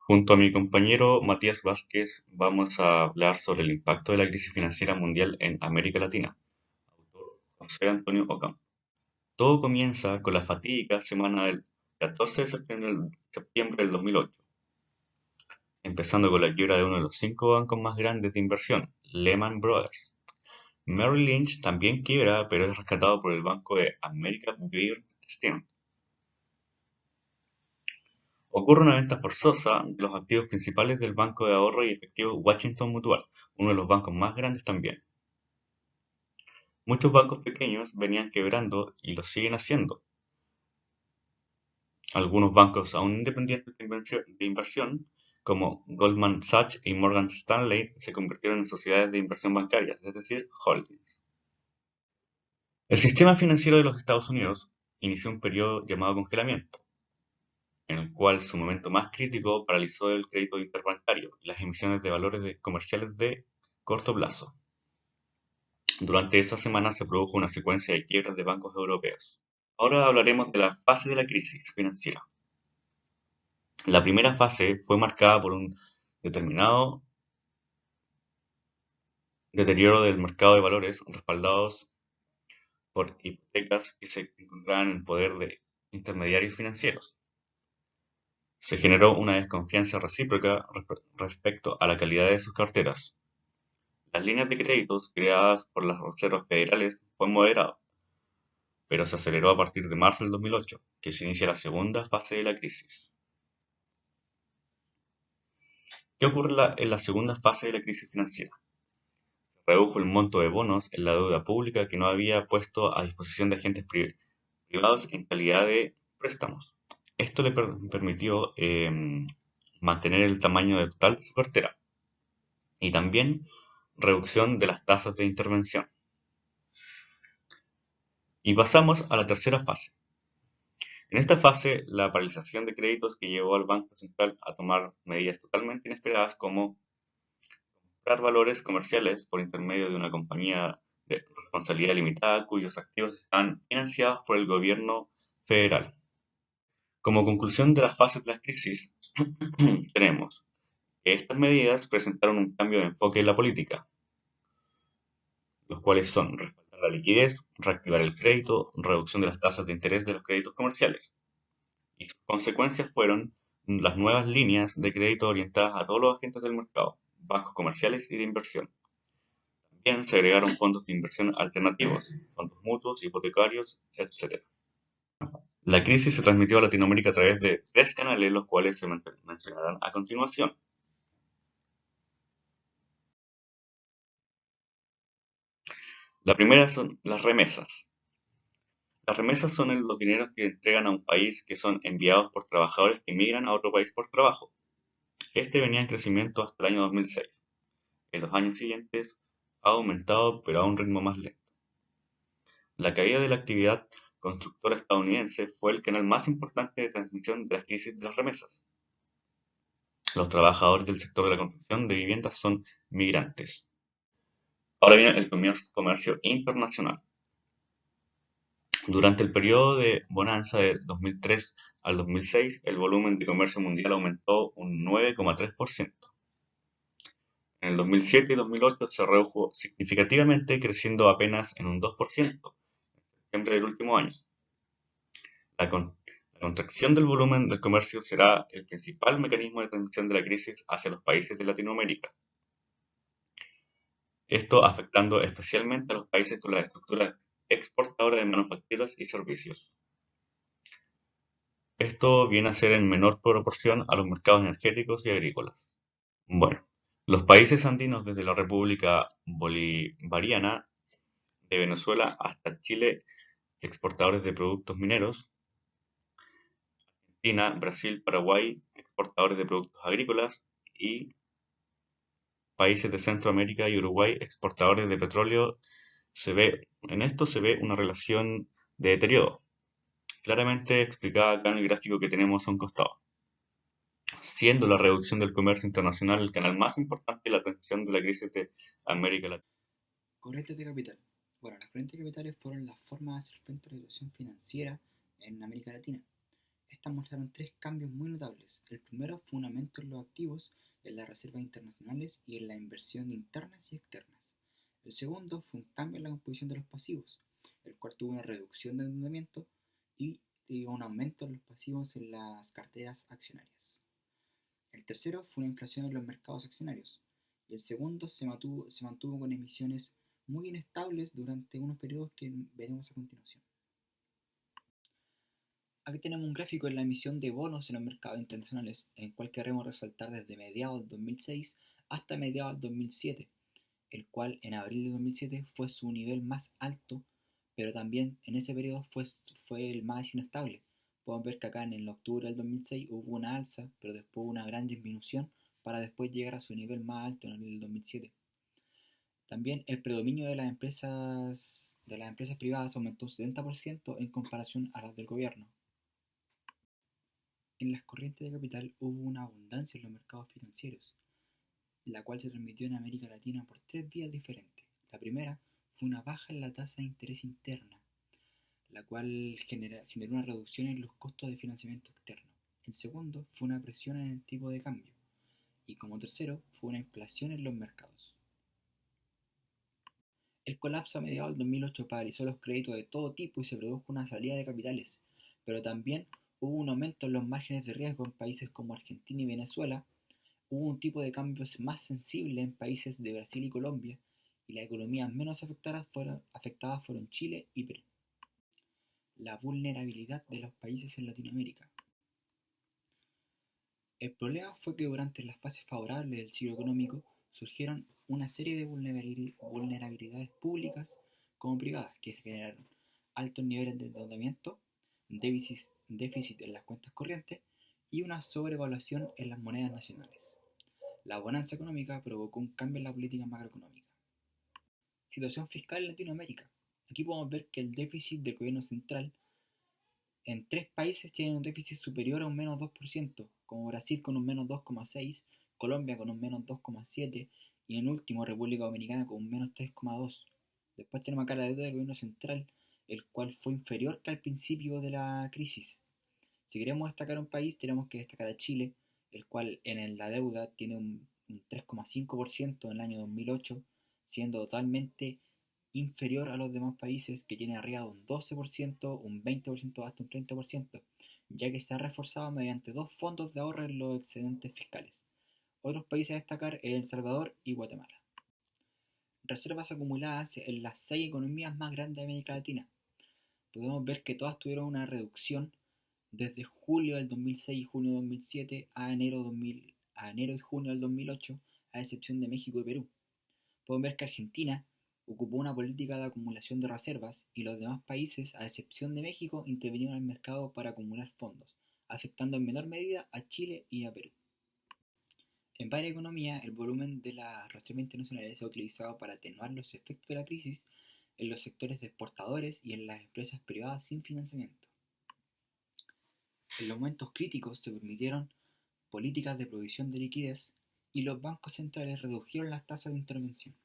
Junto a mi compañero Matías Vázquez vamos a hablar sobre el impacto de la crisis financiera mundial en América Latina. Autor José Antonio Ocampo. Todo comienza con la fatídica semana del 14 de septiembre del 2008, empezando con la quiebra de uno de los cinco bancos más grandes de inversión, Lehman Brothers. Merrill Lynch también quiebra, pero es rescatado por el banco de America Bear Stearns. Ocurre una venta forzosa de los activos principales del Banco de Ahorro y Efectivo Washington Mutual, uno de los bancos más grandes también. Muchos bancos pequeños venían quebrando y lo siguen haciendo. Algunos bancos aún independientes de inversión, como Goldman Sachs y Morgan Stanley, se convirtieron en sociedades de inversión bancarias, es decir, holdings. El sistema financiero de los Estados Unidos inició un periodo llamado congelamiento, en el cual su momento más crítico paralizó el crédito interbancario y las emisiones de comerciales de corto plazo. Durante esa semana se produjo una secuencia de quiebras de bancos europeos. Ahora hablaremos de la fase de la crisis financiera. La primera fase fue marcada por un determinado deterioro del mercado de valores respaldados por hipotecas que se encontraban en poder de intermediarios financieros. Se generó una desconfianza recíproca respecto a la calidad de sus carteras. Las líneas de créditos creadas por las reservas federales fue moderado, pero se aceleró a partir de marzo del 2008, que se inicia la segunda fase de la crisis. ¿Qué ocurre en la segunda fase de la crisis financiera? Se redujo el monto de bonos en la deuda pública que no había puesto a disposición de agentes privados en calidad de préstamos. Esto le permitió mantener el tamaño total de su cartera y también reducción de las tasas de intervención. Y pasamos a la tercera fase. En esta fase, la paralización de créditos que llevó al Banco Central a tomar medidas totalmente inesperadas como comprar valores comerciales por intermedio de una compañía de responsabilidad limitada cuyos activos están financiados por el gobierno federal. Como conclusión de las fases de la crisis, tenemos que estas medidas presentaron un cambio de enfoque en la política, los cuales son respaldar la liquidez, reactivar el crédito, reducción de las tasas de interés de los créditos comerciales. Y sus consecuencias fueron las nuevas líneas de crédito orientadas a todos los agentes del mercado, bancos comerciales y de inversión. También se agregaron fondos de inversión alternativos, fondos mutuos, hipotecarios, etc. La crisis se transmitió a Latinoamérica a través de tres canales, los cuales se mencionarán a continuación. La primera son las remesas. Las remesas son los dineros que entregan a un país que son enviados por trabajadores que emigran a otro país por trabajo. Este venía en crecimiento hasta el año 2006. En los años siguientes ha aumentado pero a un ritmo más lento. La caída de la actividad constructora estadounidense fue el canal más importante de transmisión de la crisis de las remesas. Los trabajadores del sector de la construcción de viviendas son migrantes. Ahora viene el comercio internacional. Durante el periodo de bonanza de 2003 al 2006, el volumen de comercio mundial aumentó un 9,3%. En el 2007 y 2008 se redujo significativamente, creciendo apenas en un 2% en septiembre del último año. La, la contracción del volumen del comercio será el principal mecanismo de transmisión de la crisis hacia los países de Latinoamérica. Esto afectando especialmente a los países con la estructura exportadora de manufacturas y servicios. Esto viene a ser en menor proporción a los mercados energéticos y agrícolas. Bueno, los países andinos desde la República Bolivariana de Venezuela hasta Chile, exportadores de productos mineros, Argentina, Brasil, Paraguay, exportadores de productos agrícolas y países de Centroamérica y Uruguay, exportadores de petróleo, en esto se ve una relación de deterioro, claramente explicada acá en el gráfico que tenemos a un costado, siendo la reducción del comercio internacional el canal más importante de la transición de la crisis de América Latina. Corrientes de capital. Bueno, las corrientes de capitales fueron las formas de hacer frente a la situación financiera en América Latina. Estas mostraron tres cambios muy notables. El primero fue un aumento en los activos, en las reservas internacionales y en la inversión internas y externas. El segundo fue un cambio en la composición de los pasivos, el cual tuvo una reducción de endeudamiento y un aumento en los pasivos en las carteras accionarias. El tercero fue una inflación en los mercados accionarios. Y el segundo se mantuvo con emisiones muy inestables durante unos periodos que veremos a continuación. Aquí tenemos un gráfico de la emisión de bonos en los mercados internacionales, en el cual queremos resaltar desde mediados del 2006 hasta mediados del 2007, el cual en abril de 2007 fue su nivel más alto, pero también en ese periodo fue el más inestable. Podemos ver que acá en el octubre del 2006 hubo una alza, pero después una gran disminución para después llegar a su nivel más alto en abril del 2007. También el predominio de las empresas privadas aumentó un 70% en comparación a las del gobierno. En las corrientes de capital hubo una abundancia en los mercados financieros, la cual se transmitió en América Latina por tres vías diferentes. La primera fue una baja en la tasa de interés interna, la cual generó una reducción en los costos de financiamiento externo. El segundo fue una presión en el tipo de cambio. Y como tercero fue una inflación en los mercados. El colapso a mediados del 2008 paralizó los créditos de todo tipo y se produjo una salida de capitales, pero también hubo un aumento en los márgenes de riesgo en países como Argentina y Venezuela, hubo un tipo de cambios más sensible en países de Brasil y Colombia, y las economías menos afectadas fueron Chile y Perú. La vulnerabilidad de los países en Latinoamérica. El problema fue que durante las fases favorables del ciclo económico surgieron una serie de vulnerabilidades públicas como privadas que generaron altos niveles de endeudamiento, déficit en las cuentas corrientes y una sobrevaluación en las monedas nacionales. La bonanza económica provocó un cambio en la política macroeconómica. Situación fiscal en Latinoamérica. Aquí podemos ver que el déficit del gobierno central en tres países tiene un déficit superior a un menos 2%, como Brasil con un menos 2,6%, Colombia con un menos 2,7% y en último República Dominicana con un menos 3,2%. Después tenemos acá la deuda del gobierno central, el cual fue inferior que al principio de la crisis. Si queremos destacar un país, tenemos que destacar a Chile, el cual en la deuda tiene un 3,5% en el año 2008, siendo totalmente inferior a los demás países que tienen arriba de un 12%, un 20%, hasta un 30%, ya que se ha reforzado mediante dos fondos de ahorro en los excedentes fiscales. Otros países a destacar es El Salvador y Guatemala. Reservas acumuladas en las 6 economías más grandes de América Latina. Podemos ver que todas tuvieron una reducción desde julio del 2006 y junio del 2007 a enero y junio del 2008, a excepción de México y Perú. Podemos ver que Argentina ocupó una política de acumulación de reservas y los demás países, a excepción de México, intervinieron en el mercado para acumular fondos, afectando en menor medida a Chile y a Perú. En varias economías, el volumen de las reservas internacionales se ha utilizado para atenuar los efectos de la crisis en los sectores de exportadores y en las empresas privadas sin financiamiento. En los momentos críticos se permitieron políticas de provisión de liquidez y los bancos centrales redujeron las tasas de intervención.